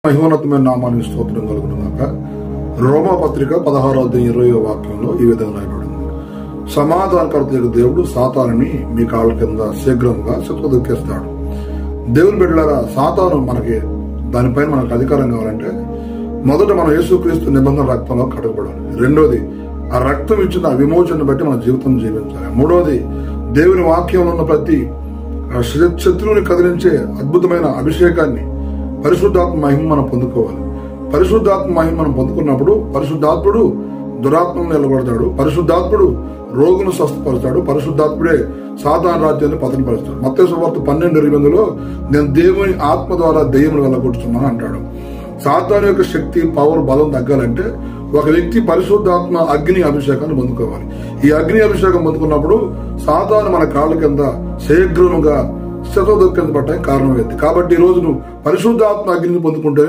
మహిమోన్నతమైన నామానికి స్తోత్రం కలుగునుగాక. రోమాపత్రిక 16:20 వాక్యంలో ఈ విధంగా రాయబడింది. సమాధానకర్త దేవుడు సాతానుని మీ కాళ్ళ కింద శీఘ్రంగా చితకదొక్కేస్తాడు. దేవుని బిడ్డలారా, సాతాను మనకి దానిపైన మనకు అధికారం కావాలంటే మొదట మనం యేసుక్రీస్తు నిబంధన రక్తంలో కడగబడాలి. రెండోది, ఆ రక్తం ఇచ్చిన విమోచన బట్టి మన జీవితం జీవించాలి. మూడోది, దేవుని వాక్యంలో ఉన్న ప్రతి శత్రువుని కదిలించే అద్భుతమైన అభిషేకాన్ని, పరిశుద్ధాత్మ మహిమ మనం పొందుకోవాలి. పరిశుద్ధాత్మ మహిమ మనం పొందుకున్నప్పుడు పరిశుద్ధాత్ముడు దురాత్మను నిలబడతాడు, పరిశుద్ధాత్ముడు రోగును స్వస్థపరుస్తాడు, పరిశుద్ధాత్ముడే సాతాను రాజ్యాన్ని పతనపరుస్తాడు. మత్తయి సువార్త 12:20లో నేను దేవుని ఆత్మ ద్వారా దెయ్యమును వెళ్ళగొట్టుతున్నాను అంటాడు. సాతాను యొక్క శక్తి, పవర్, బలం తగ్గాలంటే ఒక వ్యక్తి పరిశుద్ధాత్మ అగ్ని అభిషేకాన్ని పొందుకోవాలి. ఈ అగ్ని అభిషేకం పొందుకున్నప్పుడు సాతాను మన కాళ్ళ కింద శీఘ్రముగా శతదొక్కించబడటానికి కారణమైంది. కాబట్టి ఈ రోజు నువ్వు పరిశుద్ధాత్మ అగ్నిని పొందుకుంటే